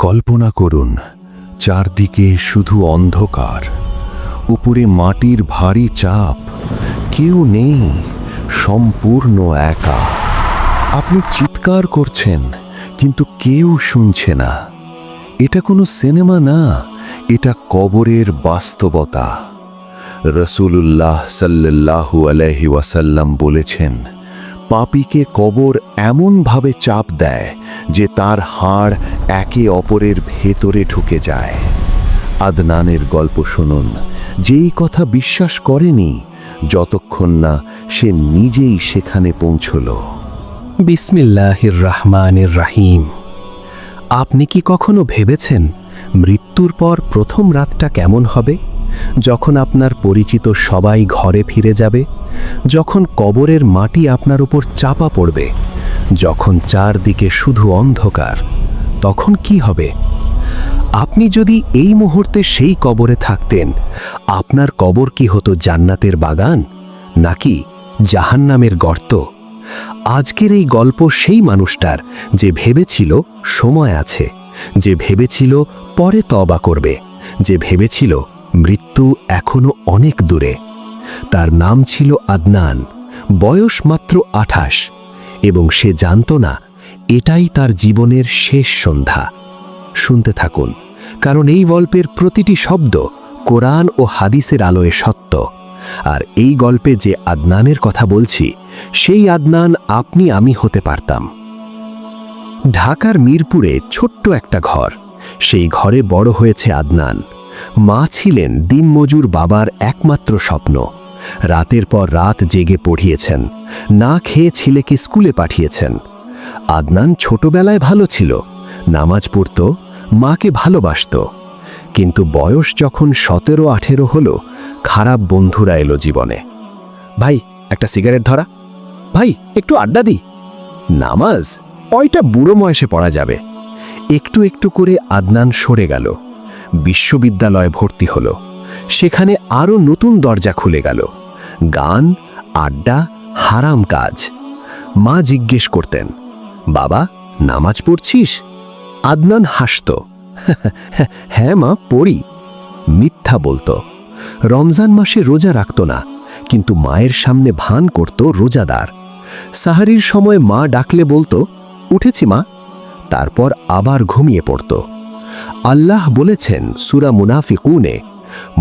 কল্পনা করুন, চারদিকে শুধু অন্ধকার, উপরে মাটির ভারী চাপ, কেউ নেই, সম্পূর্ণ একা। আপনি চিৎকার করছেন, কিন্তু কেউ শুনছে না। এটা কোনো সিনেমা না, এটা কবরের বাস্তবতা। রাসূলুল্লাহ সাল্লাল্লাহু আলাইহি ওয়াসাল্লাম বলেছেন, পাপীকে কবর এমনভাবে চাপ দেয় যে তার হাড় একে অপরের ভেতরে ঢুকে যায়। আদনানের গল্প শুনুন, যেই কথা বিশ্বাস করেনি যতক্ষণ না সে নিজেই সেখানে পৌঁছল। বিসমিল্লাহির রহমানির রহিম। আপনি কি কখনো ভেবেছেন মৃত্যুর পর প্রথম রাতটা কেমন হবে? যখন আপনার পরিচিত সবাই ঘরে ফিরে যাবে, যখন কবরের মাটি আপনার উপর চাপা পড়বে, যখন চারদিকে শুধু অন্ধকার, তখন কি হবে? আপনি যদি এই মুহূর্তে সেই কবরে থাকতেন, আপনার কবর কি হতো জান্নাতের বাগান নাকি জাহান্নামের গর্ত? আজকের এই গল্প সেই মানুষটার যে ভেবেছিল সময় আছে, যে ভেবেছিল পরে তওবা করবে, যে ভেবেছিল মৃত্যু এখনো অনেক দূরে। তার নাম ছিল আদনান, বয়স মাত্র 28, এবং সে জানত না এটাই তার জীবনের শেষ সন্ধ্যা। শুনতে থাকুন, কারণ এই গল্পের প্রতিটি শব্দ কোরআন ও হাদিসের আলোয় সত্য। আর এই গল্পে যে আদনানের কথা বলছি, সেই আদনান আপনি আমি হতে পারতাম। ঢাকার মিরপুরে ছোট্ট একটা ঘর, সেই ঘরে বড় হয়েছে আদনান। মা ছিলেন দিনমজুর বাবার একমাত্র স্বপ্ন। রাতের পর রাত জেগে পড়িয়েছেন, না খেয়ে ছেলেকে স্কুলে পাঠিয়েছেন। আদনান ছোটবেলায় ভালো ছিল, নামাজ পড়ত, মাকে ভালোবাসত। কিন্তু বয়স যখন 17-18 হলো, খারাপ বন্ধুরা এলো জীবনে। ভাই, একটা সিগারেট ধরা। ভাই, একটু আড্ডা দি। নামাজ ওইটা বুড়ো বয়সে পড়া যাবে। একটু একটু করে আদনান সরে গেল। বিশ্ববিদ্যালয়ে ভর্তি হলো। সেখানে আরও নতুন দরজা খুলে গেল। গান, আড্ডা, হারাম কাজ। মা জিজ্ঞেস করতেন, বাবা, নামাজ পড়ছিস? আদনান হাসত, হ্যাঁ মা, পড়ি। মিথ্যা বলতো। রমজান মাসে রোজা রাখত না, কিন্তু মায়ের সামনে ভান করত রোজাদার। সাহারির সময় মা ডাকলে বলতো, উঠেছি মা। তারপর আবার ঘুমিয়ে পড়ত। আল্লাহ বলেছেন সূরা মুনাফিকুনে,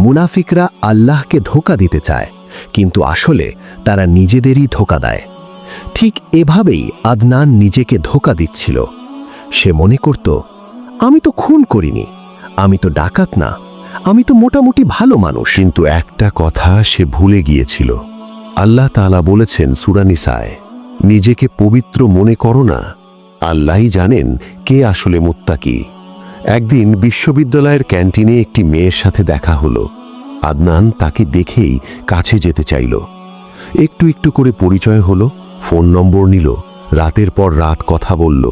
মুনাফিকরা আল্লাহকে ধোঁকা দিতে চায়, কিন্তু আসলে তারা নিজেদেরই ধোঁকা দেয়। ঠিক এভাবেই আদনান নিজেকে ধোঁকা দিচ্ছিল। সে মনে করত, আমি তো খুন করিনি, আমি তো ডাকাত না, আমি তো মোটামুটি ভালো মানুষ। কিন্তু একটা কথা সে ভুলে গিয়েছিল। আল্লাহ তাআলা বলেছেন সূরা নিসায়, নিজেকে পবিত্র মনে করো না, আল্লাহই জানেন কে আসলে মুত্তাকি। একদিন বিশ্ববিদ্যালয়ের ক্যান্টিনে একটি মেয়ের সাথে দেখা হলো। আদনান তাকে দেখেই কাছে যেতে চাইল। একটু একটু করে পরিচয় হলো, ফোন নম্বর নিল, রাতের পর রাত কথা বলল।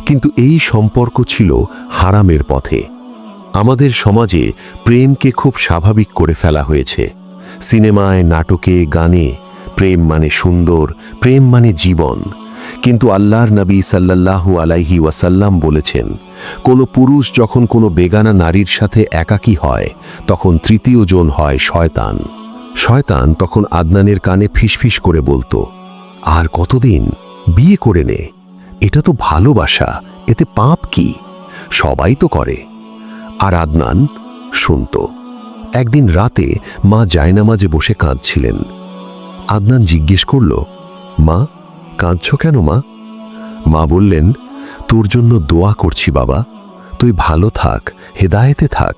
কিন্তু এই সম্পর্ক ছিল হারামের পথে। আমাদের সমাজে প্রেমকে খুব স্বাভাবিক করে ফেলা হয়েছে। সিনেমায়, নাটকে, গানে প্রেম মানে সুন্দর, প্রেম মানে জীবন। কিন্তু আল্লাহর নবী সাল্লাল্লাহু আলাইহি ওয়াসাল্লাম বলেছেন, কোনো পুরুষ যখন কোনো বেগানা নারীর সাথে একাকী হয়, তখন তৃতীয় জন হয় শয়তান। শয়তান তখন আদনানের কানে ফিসফিস করে বলতো, আর কতদিন, বিয়ে করে নে, এটা তো ভালোবাসা, এতে পাপ কি, সবাই তো করে। আর আদনান শুনত। একদিন রাতে মা জায়নামাজে বসে কাঁদছিলেন। আদনান জিজ্ঞেস করল, মা, কাঁদছ কেন মা? মা বললেন, তোর জন্য দোয়া করছি বাবা, তুই ভালো থাক, হেদায়েতে থাক।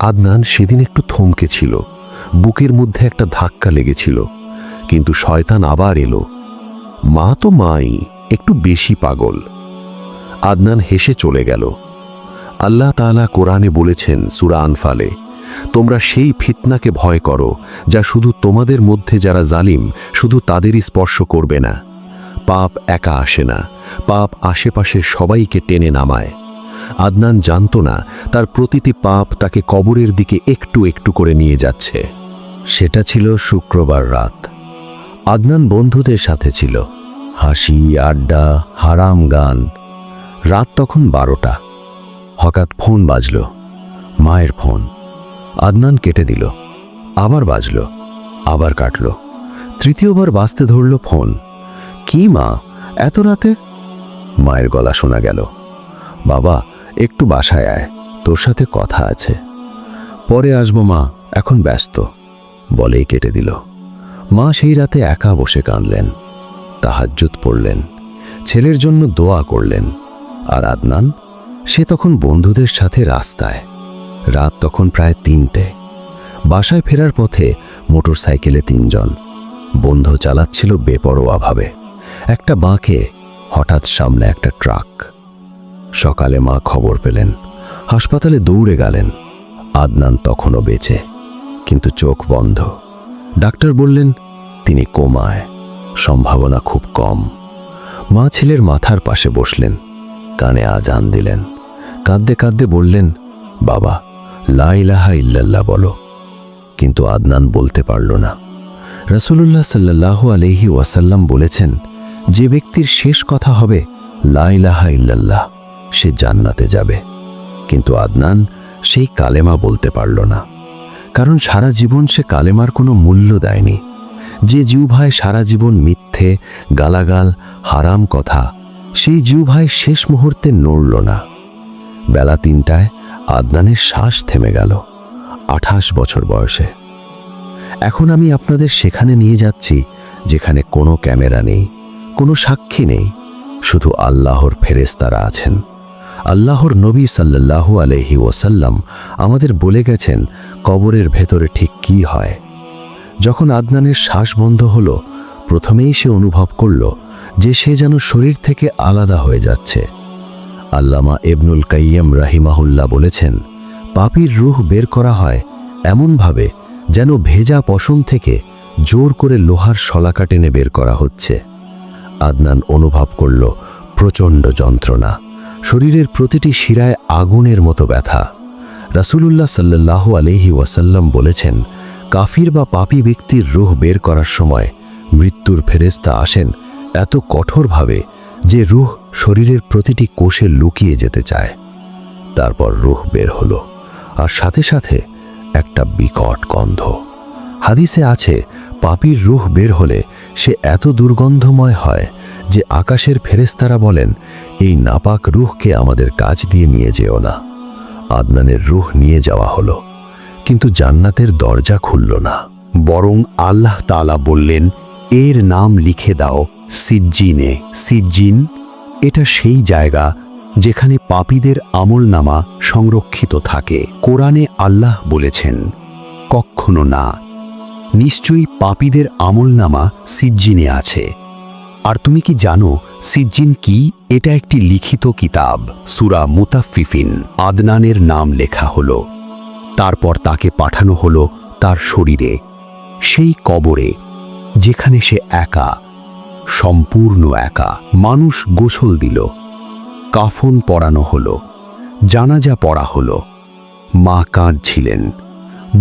আদনান সেদিন একটু থমকে ছিল, বুকের মধ্যে একটা ধাক্কা লেগেছিল। কিন্তু শয়তান আবার এলো। মা তো মাই, একটু বেশি পাগল। আদনান হেসে চলে গেল। আল্লাহ তাআলা কোরআনে বলেছেন সূরা আনফালে, তোমরা সেই ফিতনাকে ভয় করো যা শুধু তোমাদের মধ্যে যারা জালিম শুধু তাদেরই স্পর্শ করবে না। পাপ একা আসে না, পাপ আশেপাশের সবাইকে টেনে নামায়। আদনান জানত না তার প্রতিটি পাপ তাকে কবরের দিকে একটু একটু করে নিয়ে যাচ্ছে। সেটা ছিল শুক্রবার রাত। আদনান বন্ধুদের সাথে ছিল, হাসি, আড্ডা, হারাম গান। রাত তখন 12টা। হঠাৎ ফোন বাজল, মায়ের ফোন। আদনান কেটে দিল, আবার বাজল, আবার কাটল। তৃতীয়বার বাজতে ধরল ফোন। কি মা, এত রাতে? মায়ের গলা শোনা গেল, বাবা একটু বাসায় আয়, তোর সাথে কথা আছে। পরে আসবো মা, এখন ব্যস্ত, বলেই কেটে দিল। মা সেই রাতে একা বসে কাঁদলেন, তাহাজ্জুদ পড়লেন, ছেলের জন্য দোয়া করলেন। আর আদনান, সে তখন বন্ধুদের সাথে রাস্তায়। রাত তখন প্রায় 3টে। বাসায় ফেরার পথে মোটরসাইকেলে 3 জন। বন্ধু চালাচ্ছিল বেপরোয়াভাবে। একটা বাঁকে হঠাৎ সামনে একটা ট্রাক। সকালে মা খবর পেলেন, হাসপাতালে দৌড়ে গেলেন। আদনান তখনও বেঁচে, কিন্তু চোখ বন্ধ। ডাক্তার বললেন তিনি কোমায়, সম্ভাবনা খুব কম। মা ছেলের মাথার পাশে বসলেন, কানে আজান দিলেন, কাঁদতে কাঁদতে বললেন, বাবা লা ইলাহা ইল্লাল্লাহ বলো। কিন্তু আদনান বলতে পারল না। রাসূলুল্লাহ সাল্লাল্লাহু আলাইহি ওয়াসাল্লাম বলেছেন, যে ব্যক্তির শেষ কথা হবে লা ইলাহা ইল্লাল্লাহ, সে জান্নাতে যাবে। কিন্তু আদনান সেই কালেমা বলতে পারল না, কারণ সারা জীবন সে কালেমার কোনো মূল্য দেয়নি। যে জিহ্বায় সারা জীবন মিথ্যে, গালাগাল, হারাম কথা, সেই জিহ্বায় শেষ মুহূর্তে নড়ল না। বেলা 3টায় আদনানের শ্বাস থেমে গেল, 28 বছর বয়সে। এখন আমি আপনাদের সেখানে নিয়ে যাচ্ছি যেখানে কোনো ক্যামেরা নেই, কোনো সাক্ষী নেই, শুধু আল্লাহর ফেরেশতারা আছেন। আল্লাহর নবী সাল্লাল্লাহু আলাইহি ওয়াসাল্লাম আমাদের বলে গেছেন কবরের ভেতরে ঠিক কি হয়। যখন আদনানের শ্বাস বন্ধ হলো, প্রথমেই সে অনুভব করল যে সে যেন শরীর থেকে আলাদা হয়ে যাচ্ছে। আল্লামা ইবনুল কাইয়্যিম রাহিমাহুল্লাহ বলেছেন, পাপীর রূহ বের করা হয় এমনভাবে যেন ভেজা পশম থেকে জোর করে লোহার শলাকা টেনে বের করা হচ্ছে। আদনান অনুভব করল প্রচণ্ড যন্ত্রণা, শরীরের প্রতিটি শিরায় আগুনের মতো ব্যথা। রাসূলুল্লাহ সাল্লাল্লাহু আলাইহি ওয়াসাল্লাম বলেছেন, কাফির বা পাপী ব্যক্তির রূহ বের করার সময় মৃত্যুর ফেরেশতা আসেন এত কঠোরভাবে যে রূহ শরীরের প্রতিটি কোষে লুকিয়ে যেতে চায়। তারপর রূহ বের হলো, আর সাথে সাথে একটা বিকট গন্ধ। হাদিসে আছে, পাপীর রূহ বের হলে সে এত দুর্গন্ধময় হয় যে আকাশের ফেরেশতারা বলেন, এই নাপাক রূহকে আমাদের কাছ দিয়ে নিয়ে যেও না। আদনানের রূহ নিয়ে যাওয়া হলো, কিন্তু জান্নাতের দরজা খুলল না, বরং আল্লাহ তাআলা বললেন, এর নাম লিখে দাও সিজ্জিনে। সিজ্জিন, এটা সেই জায়গা যেখানে পাপীদের আমলনামা সংরক্ষিত থাকে। কোরআনে আল্লাহ বলেছেন, কখনো না, নিশ্চয়ই পাপীদের আমলনামা সিজ্জিনে আছে। আর তুমি কি জানো সিজ্জিন কি? এটা একটি লিখিত কিতাব। সূরা মুতাফফিফিন। আদনানের নাম লেখা হলো, তারপর তাকে পাঠানো হলো তার শরীরে, সেই কবরে যেখানে সে একা, সম্পূর্ণ একা। মানুষ গোসল দিল, কাফন পরানো হলো, জানাজা পড়া হলো। মা কাঁদছিলেন,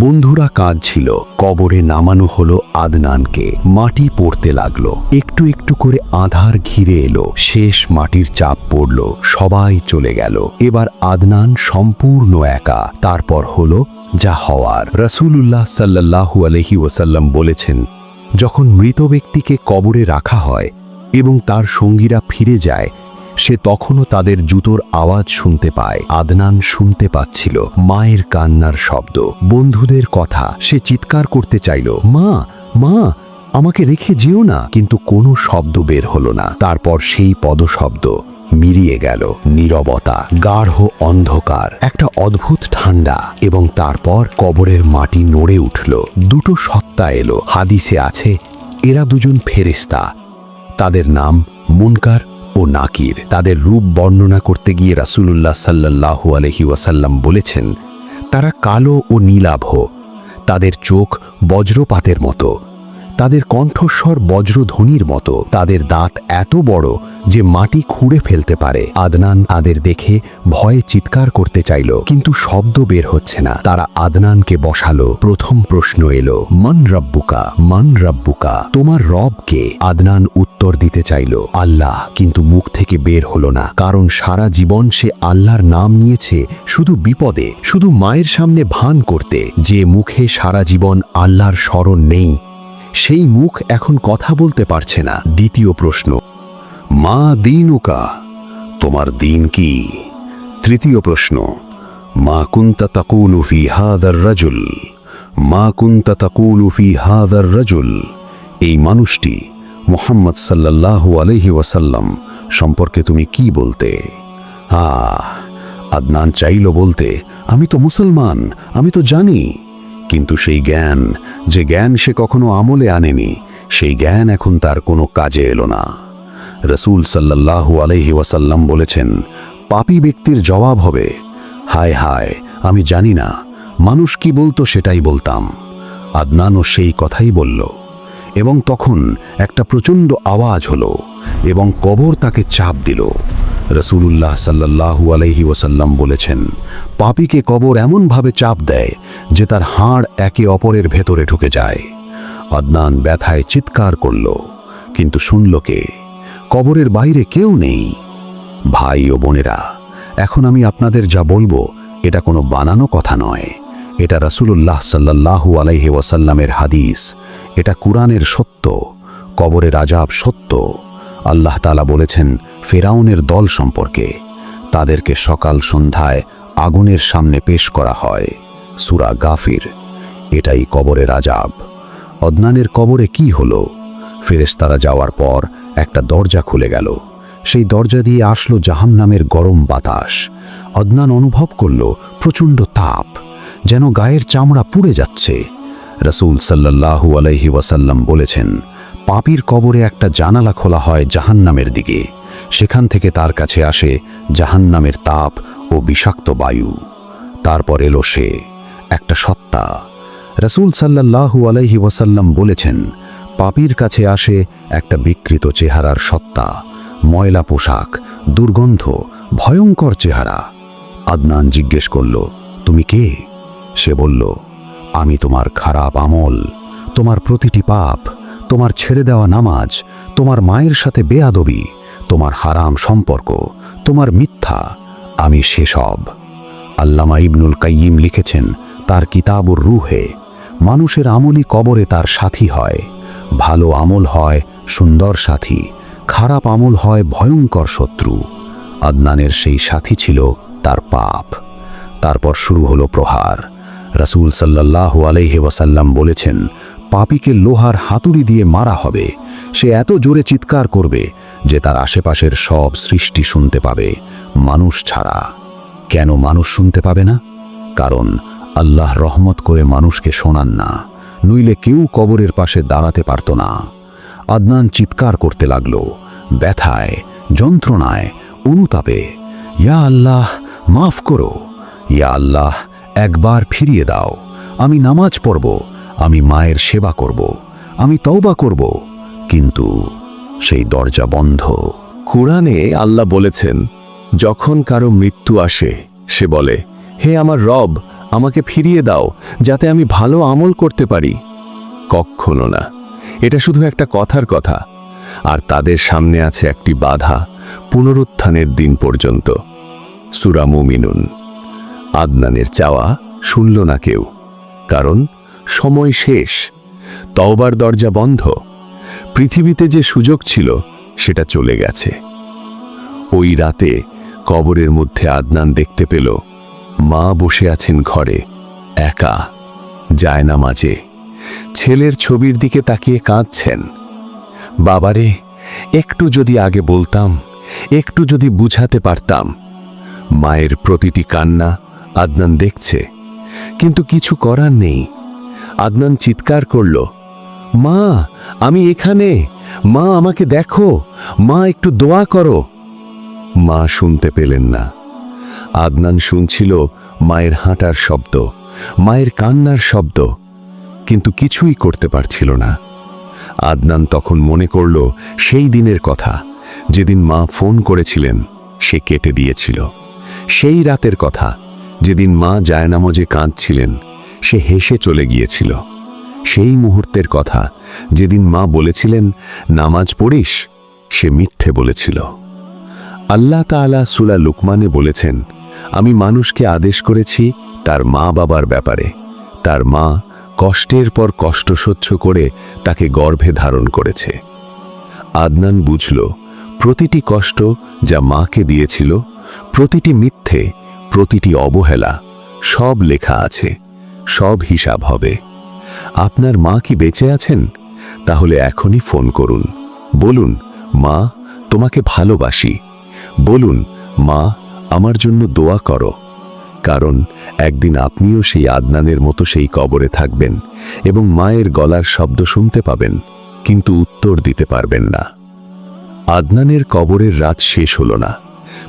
বন্ধুরা কাঁদছিল। কবরে নামানো হলো আদনানকে। মাটি পড়তে লাগলো, একটু একটু করে আঁধার ঘিরে এলো। শেষ মাটির চাপ পড়ল, সবাই চলে গেল। এবার আদনান সম্পূর্ণ একা। তারপর হলো যা হওয়ার। রাসূলুল্লাহ সাল্লাল্লাহু আলাইহি ওয়াসাল্লাম বলেছেন, যখন মৃত ব্যক্তিকে কবরে রাখা হয় এবং তার সঙ্গীরা ফিরে যায়, সে তখনও তাদের জুতোর আওয়াজ শুনতে পায়। আদনান শুনতে পাচ্ছিল মায়ের কান্নার শব্দ, বন্ধুদের কথা। সে চিৎকার করতে চাইল, মা মা, আমাকে রেখে যেও না, কিন্তু কোনো শব্দ বের হলো না। তারপর সেই পদশব্দ মিলিয়ে গেল। নীরবতা, গাঢ় অন্ধকার, একটা অদ্ভুত ঠান্ডা, এবং তারপর কবরের মাটি নড়ে উঠল। দুটো সত্তা এলো। হাদিসে আছে, এরা দুজন ফেরেশতা, তাদের নাম মুনকার ও নাকির। তাদের রূপ বর্ণনা করতে গিয়ে রাসূলুল্লাহ সাল্লাল্লাহু আলাইহি ওয়াসাল্লাম বলেছেন, তারা কালো ও নীলাভ, তাদের চোখ বজ্রপাতের মতো, তাদের কণ্ঠস্বর বজ্রধ্বনির মতো, তাদের দাঁত এত বড় যে মাটি খুঁড়ে ফেলতে পারে। আদনান তাদের দেখে ভয়ে চিৎকার করতে চাইল, কিন্তু শব্দ বের হচ্ছে না। তারা আদনানকে বসালো। প্রথম প্রশ্ন এলো, মান রাব্বুকা, মান রাব্বুকা, তোমার রব কে? আদনান উত্তর দিতে চাইল, আল্লাহ, কিন্তু মুখ থেকে বের হলো না, কারণ সারা জীবন সে আল্লাহর নাম নিয়েছে শুধু বিপদে, শুধু মায়ের সামনে ভান করতে। যে মুখে সারা জীবন আল্লাহর স্মরণ নেই, সেই মুখ এখন কথা বলতে পারছে না। দ্বিতীয় প্রশ্ন, মা দীনুকা, তোমার দিন কি? তৃতীয় প্রশ্ন, মা কুনতা তাকুলু ফি হাযার রাজুল, মা কুনতা তাকুলু ফি হাযার রাজুল, এই মানুষটি মুহাম্মদ সাল্লাল্লাহু আলাইহি ওয়াসাল্লাম সম্পর্কে তুমি কি বলতে? আদনান চাইল বলতে, আমি তো মুসলমান, আমি তো জানি, কিন্তু সেই জ্ঞান, যে জ্ঞান সে কখনো আমলে আনেনি, সেই জ্ঞান এখন তার কোনো কাজে এলো না। রাসূল সাল্লাল্লাহু আলাইহি ওয়াসাল্লাম বলেছেন, পাপী ব্যক্তির জবাব হবে, হায় হায়, আমি জানি না, মানুষ কি বলতো সেটাই বলতাম। আদনানও সেই কথাই বলল, এবং তখন একটা প্রচণ্ড আওয়াজ হলো এবং কবর তাকে চাপ দিল। রাসূলুল্লাহ সাল্লাল্লাহু আলাইহি ওয়াসাল্লাম বলেছেন, পাপীকে কবর এমনভাবে চাপ দেয় যে তার হাড় একে অপরের ভেতরে ঢুকে যায়। আদনান ব্যথায় চিৎকার করল, কিন্তু শুনল কে? কবরের বাইরে কেউ নেই। ভাই ও বোনেরা, এখন আমি আপনাদের যা বলবো এটা কোনো বানানো কথা নয়, এটা রাসূলুল্লাহ সাল্লাল্লাহু আলাইহি ওয়াসাল্লামের হাদিস, এটা কুরআনের সত্য। কবরের আযাব সত্য। আল্লাহ তাআলা বলেছেন ফিরআউনের দল সম্পর্কে, তাদেরকে সকাল সন্ধ্যায় আগুনের সামনে পেশ করা হয়। সূরা গাফির। এটাই কবরের আযাব। আদনানের কবরে কি হলো? ফেরেশতারা যাওয়ার পর একটা দরজা খুলে গেল। সেই দরজা দিয়ে আসলো জাহান্নামের গরম বাতাস। আদনান অনুভব করল প্রচণ্ড তাপ, যেন গায়ের চামড়া পুড়ে যাচ্ছে। রাসূল সাল্লাল্লাহু আলাইহি ওয়াসাল্লাম বলেছেন, পাপীর কবরে একটা জানালা খোলা হয় জাহান্নামের দিকে, সেখান থেকে তার কাছে আসে জাহান্নামের তাপ ও বিষাক্ত বায়ু। তারপর এলো সে, একটা সত্তা। রাসূল সাল্লাল্লাহু আলাইহি ওয়াসাল্লাম বলেছেন, পাপীর কাছে আসে একটা বিকৃত চেহারার সত্তা, ময়লা পোশাক, দুর্গন্ধ, ভয়ঙ্কর চেহারা। আদনান জিজ্ঞেস করল, তুমি কে? সে বলল, আমি তোমার খারাপ আমল, তোমার প্রতিটি পাপ, তোমার ছেড়ে দেওয়া নামাজ, তোমার মায়ের সাথে বেয়াদবি, তোমার হারাম সম্পর্ক, তোমার মিথ্যা, আমি সেসব। আল্লামা ইবনুল কাইয়িম লিখেছেন তার কিতাবুর রূহে, মানুষের আমলই কবরে তার সাথী হয়। ভালো আমল হয় সুন্দর সাথী, খারাপ আমল হয় ভয়ঙ্কর শত্রু। আদনানের সেই সাথী ছিল তার পাপ। তারপর শুরু হলো প্রহার। রাসূল সাল্লাল্লাহু আলাইহি ওয়াসাল্লাম বলেছেন, পাপীকে লোহার হাতুড়ি দিয়ে মারা হবে। সে এত জোরে চিৎকার করবে যে তার আশেপাশের সব সৃষ্টি শুনতে পাবে, মানুষ ছাড়া। কেন মানুষ শুনতে পাবে না? কারণ আল্লাহ রহমত করে মানুষকে শোনান না, নইলে কেউ কবরের পাশে দাঁড়াতে পারত না। আদনান চিৎকার করতে লাগল, ব্যথায়, যন্ত্রণায়, অনুতাপে, ইয়া আল্লাহ, মাফ করো, ইয়া আল্লাহ, একবার ফিরিয়ে দাও, আমি নামাজ পড়ব, আমি মায়ের সেবা করব, আমি তওবা করব। কিন্তু সেই দরজা বন্ধ। কুরআনে আল্লাহ বলেছেন, যখন কারো মৃত্যু আসে সে বলে, হে আমার রব, আমাকে ফিরিয়ে দাও যাতে আমি ভালো আমল করতে পারি। কখনো না, এটা শুধু একটা কথার কথা। আর তাদের সামনে আছে একটি বাধা, পুনরুত্থানের দিন পর্যন্ত। সূরা মুমিনুন। আদনানের চাওয়া শুনল না কেউ, কারণ সময় শেষ, তওবার দরজা বন্ধ। পৃথিবীতে যে সুযোগ ছিল সেটা চলে গেছে। ওই রাতে কবরের মধ্যে আদনান দেখতে পেল মা বসে আছেন ঘরে, একা, জায়নামাজে, ছেলের ছবির দিকে তাকিয়ে কাঁদছেন। বাবারে, একটু যদি আগে বলতাম, একটু যদি বুঝাতে পারতাম। মায়ের প্রতিটি কান্না আদনান দেখছে, কিন্তু কিছু করার নেই। আদনান চিৎকার করল, মা, আমি এখানে, মা, আমাকে দেখো, মা, একটু দোয়া করো। মা শুনতে পেলেন না। আদনান শুনছিল মায়ের হাঁটার শব্দ, মায়ের কান্নার শব্দ, কিন্তু কিছুই করতে পারছিল না। আদনান তখন মনে করল সেই দিনের কথা, যেদিন মা ফোন করেছিলেন, সে কেটে দিয়েছিল। সেই রাতের কথা, যেদিন মা জায়নামাজে কাঁদছিলেন, সে হেসে চলে গিয়েছিল। সেই মুহূর্তের কথা, যেদিন মা বলেছিলেন নামাজ পড়িস, সে মিথ্যে বলেছিল। আল্লাহ তাআলা সূরা লুকমানে বলেছেন, আমি মানুষকে আদেশ করেছি তার মা বাবার ব্যাপারে। তার মা কষ্টের পর কষ্ট সহ্য করে তাকে গর্ভে ধারণ করেছে। আদনান বুঝল, প্রতিটি কষ্ট যা মাকে দিয়েছিল, প্রতিটি মিথ্যে, প্রতিটি অবহেলা, সব লেখা আছে, সব হিসাব হবে। আপনার মা কি বেঁচে আছেন? তাহলে এখনই ফোন করুন, বলুন, মা তোমাকে ভালোবাসি। বলুন, মা আমার জন্য দোয়া করো। কারণ একদিন আপনিও সেই আদনানের মতো সেই কবরে থাকবেন এবং মায়ের গলার শব্দ শুনতে পাবেন, কিন্তু উত্তর দিতে পারবেন না। আদনানের কবরের রাত শেষ হলো না।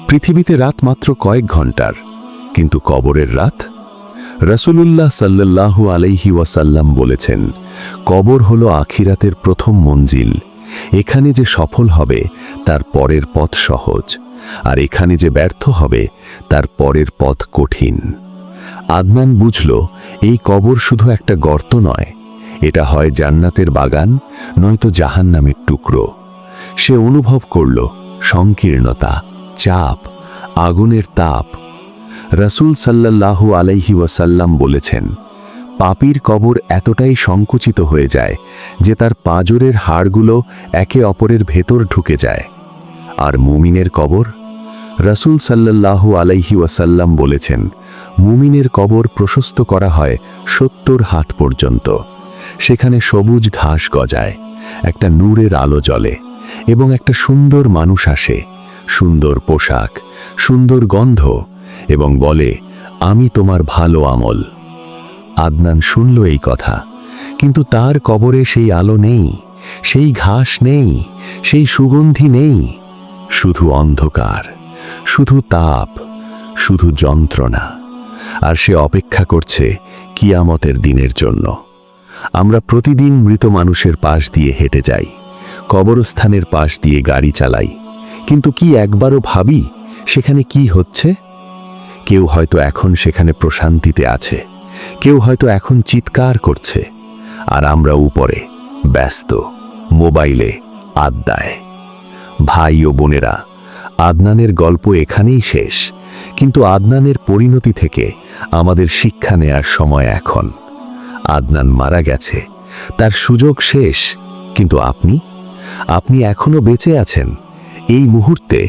পৃথিবীতে রাত মাত্র কয়েক ঘন্টার, কিন্তু কবরের রাত। রাসূলুল্লাহ সাল্লাল্লাহু আলাইহি ওয়াসাল্লাম বলেছেন, কবর হলো আখিরাতের প্রথম মঞ্জিল। এখানে যে সফল হবে তার পরের পথ সহজ, আর এখানে যে ব্যর্থ হবে তার পরের পথ কঠিন। আদনান বুঝল, এই কবর শুধু একটা গর্ত নয়, এটা হয় জান্নাতের বাগান, নয়তো জাহান্নামের টুকরো। সে অনুভব করল সংকীর্ণতা, চাপ, আগুনের তাপ। রাসূল সাল্লাল্লাহু আলাইহি ওয়াসাল্লাম বলেছেন, পাপীর কবর এতটাই সংকুচিত হয়ে যায় যে তার পাঁজরের হাড়গুলো একে অপরের ভেতর ঢুকে যায়। আর মুমিনের কবর? রাসূল সাল্লাল্লাহু আলাইহি ওয়াসাল্লাম বলেছেন, মুমিনের কবর প্রশস্ত করা হয় 70 হাত পর্যন্ত। সেখানে সবুজ ঘাস গজায়, একটা নূরের আলো জ্বলে এবং একটা সুন্দর মানুষ আসে, সুন্দর পোশাক, সুন্দর গন্ধ, এবং বলে, আমি তোমার ভালো আমল। আদনান শুনল এই কথা, কিন্তু তার কবরে সেই আলো নেই, সেই ঘাস নেই, সেই সুগন্ধি নেই। শুধু অন্ধকার, শুধু তাপ, শুধু যন্ত্রণা। আর সে অপেক্ষা করছে কিয়ামতের দিনের জন্য। আমরা প্রতিদিন মৃত মানুষের পাশ দিয়ে হেঁটে যাই, কবরস্থানের পাশ দিয়ে গাড়ি চালাই, কিন্তু কি একবারও ভাবি সেখানে কি হচ্ছে? কেউ হয়তো এখন সেখানে প্রশান্তিতে আছে, কেউ হয়তো এখন চিৎকার করছে, আর আমরা উপরে ব্যস্ত, মোবাইলে, আড্ডায়। ভাই ও বোনেরা, আদনানের গল্প এখানেই শেষ, কিন্তু আদনানের পরিণতি থেকে আমাদের শিক্ষা নেয়ার সময় এখন। আদনান মারা গেছে, তার সুযোগ শেষ, কিন্তু আপনি এখনো বেঁচে আছেন। এই মুহূর্তে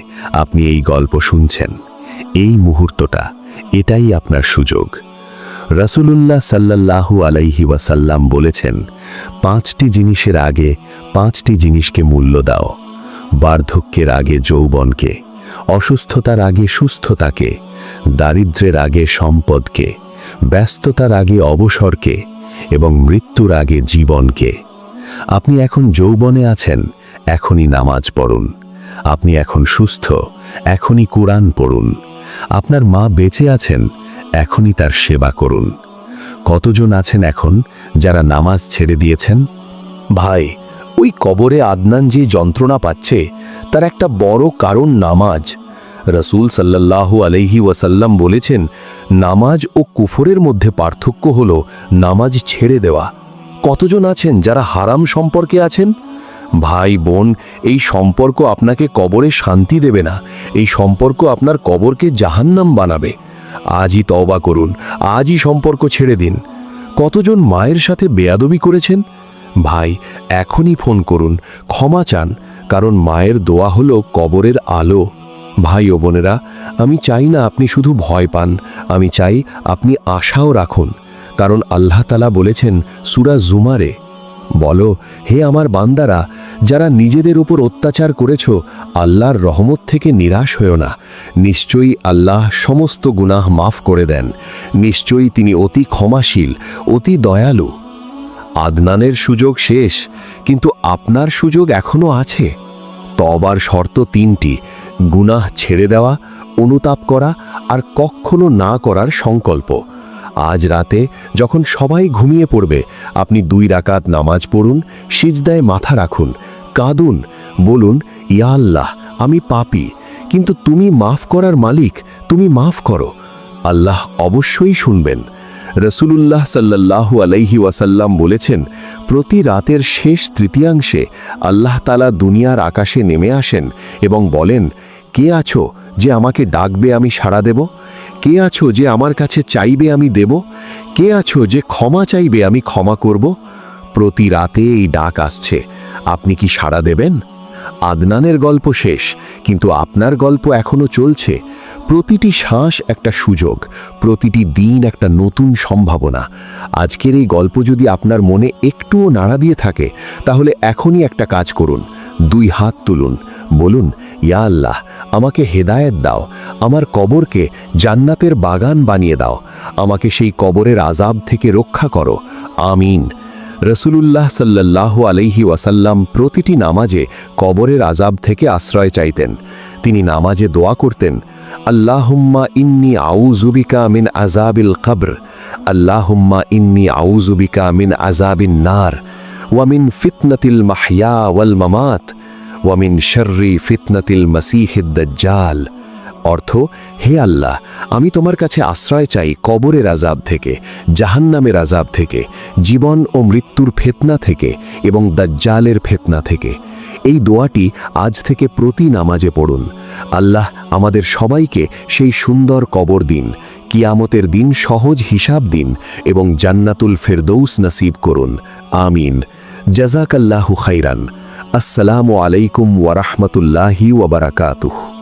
আপনি এই গল্প শুনছেন, এই মুহূর্তটা, এটাই আপনার সুযোগ। রাসূলুল্লাহ সাল্লাল্লাহু আলাইহি ওয়াসাল্লাম বলেছেন, 5টি জিনিসের আগে 5টি জিনিসকে মূল্য দাও। বার্ধক্যের আগে যৌবনকে, অসুস্থতার আগে সুস্থতাকে, দারিদ্র্যের আগে সম্পদকে, ব্যস্ততার আগে অবসরকে, এবং মৃত্যুর আগে জীবনকে। আপনি এখন যৌবনে আছেন, এখনই নামাজ পড়ুন। আপনি এখন সুস্থ, এখনই কোরআন পড়ুন। আপনার মা বেঁচে আছেন, এখনই তার সেবা করুন। কতজন আছেন এখন যারা নামাজ ছেড়ে দিয়েছেন? ভাই, ওই কবরে আদনান যে যন্ত্রণা পাচ্ছে তার একটা বড় কারণ নামাজ। রাসূল সাল্লাল্লাহু আলাইহি ওয়াসাল্লাম বলেছেন, নামাজ ও কুফরের মধ্যে পার্থক্য হলো নামাজ ছেড়ে দেওয়া। কতজন আছেন যারা হারাম সম্পর্কে আছেন? ভাই বোন, এই সম্পর্ক আপনাকে কবরে শান্তি দেবে না, এই সম্পর্ক আপনার কবরকে জাহান্নাম বানাবে। আজই তওবা করুন, আজই সম্পর্ক ছেড়ে দিন। কতজন মায়ের সাথে বেয়াদবি করেছেন? ভাই, এখনই ফোন করুন, ক্ষমা চান, কারণ মায়ের দোয়া হলো কবরের আলো। ভাই ও বোনেরা, আমি চাই না আপনি শুধু ভয় পান, আমি চাই আপনি আশাও রাখুন। কারণ আল্লাহ তাআলা বলেছেন সূরা জুমারে, বলো, হে আমার বান্দারা, যারা নিজেদের উপর অত্যাচার করেছ, আল্লাহর রহমত থেকে নিরাশ হয়েও না। নিশ্চয়ই আল্লাহ সমস্ত গুনাহ মাফ করে দেন। নিশ্চয়ই তিনি অতি ক্ষমাশীল, অতি দয়ালু। আদনানের সুযোগ শেষ, কিন্তু আপনার সুযোগ এখনো আছে। তওবার শর্ত 3টি: গুনাহ ছেড়ে দেওয়া, অনুতাপ করা, আর কখনো না করার সংকল্প। আজ রাতে যখন সবাই ঘুমিয়ে পড়বে আপনি 2 রাকাত নামাজ পড়ুন, সিজদায় মাথা রাখুন, কাঁদুন, বলুন, ইয়া আল্লাহ, আমি পাপী, কিন্তু তুমি মাফ করার মালিক, তুমি মাফ করো। আল্লাহ অবশ্যই শুনবেন। রসুলুল্লাহ সাল্লাল্লাহু আলাইহি ওয়াসাল্লাম বলেছেন, প্রতি রাতের শেষ তৃতীয়াংশে আল্লাহ তাআলা দুনিয়ার আকাশে নেমে আসেন এবং বলেন, কে আছো যে আমাকে ডাকবে, আমি সাড়া দেব? কে আছো যে আমার কাছে চাইবে, আমি দেব? কে আছো যে ক্ষমা চাইবে, আমি ক্ষমা করব? প্রতি রাতে এই ডাক আসছে, আপনি কি সাড়া দেবেন? আদনানের গল্প শেষ, কিন্তু আপনার গল্প এখনো চলছে। প্রতিটি শ্বাস একটা সুযোগ, প্রতিটি দিন একটা নতুন সম্ভাবনা। আজকের এই গল্প যদি আপনার মনে একটুও নাড়া দিয়ে থাকে, তাহলে এখনই একটা কাজ করুন, 2 হাত তুলুন, বলুন, ইয়া আল্লাহ, আমাকে হেদায়েত দাও, আমার কবরকে জান্নাতের বাগান বানিয়ে দাও, আমাকে সেই কবরের আযাব থেকে রক্ষা করো, আমিন। রসুলুল্লাহ সাল্লাল্লাহু আলাইহি ওয়াসাল্লাম প্রতিটি নামাজে কবরের আযাব থেকে আশ্রয় চাইতেন। তিনি নামাজে দোয়া করতেন, আল্লাহুম্মা ইন্নী আউযু বিকা মিন আযাবিল কবর, আল্লাহুম্মা ইন্নী আউযু বিকা মিন আযাবিন নার, ওয়া মিন ফিতনাতিল মাহইয়া ওয়াল মামাত, ওয়া মিন শাররি ফিতনাতিল মাসীহিদ দাজ্জাল। অর্থ, হে আল্লাহ, আমি তোমার কাছে আশ্রয় চাই কবরের আযাব থেকে, জাহান্নামের আযাব থেকে, জীবন ও মৃত্যুর ফিতনা থেকে এবং দাজ্জালের ফিতনা থেকে। এই দোয়াটি আজ থেকে প্রতি নামাজে পড়ুন। আল্লাহ আমাদের সবাইকে সেই সুন্দর কবর দিন, কিয়ামতের দিন সহজ হিসাব দিন এবং জান্নাতুল ফেরদৌস নসিব করুন, আমিন। জাযাকাল্লাহু খাইরান। আসসালামু আলাইকুম ওয়া রাহমাতুল্লাহি ওয়া বারাকাতুহু।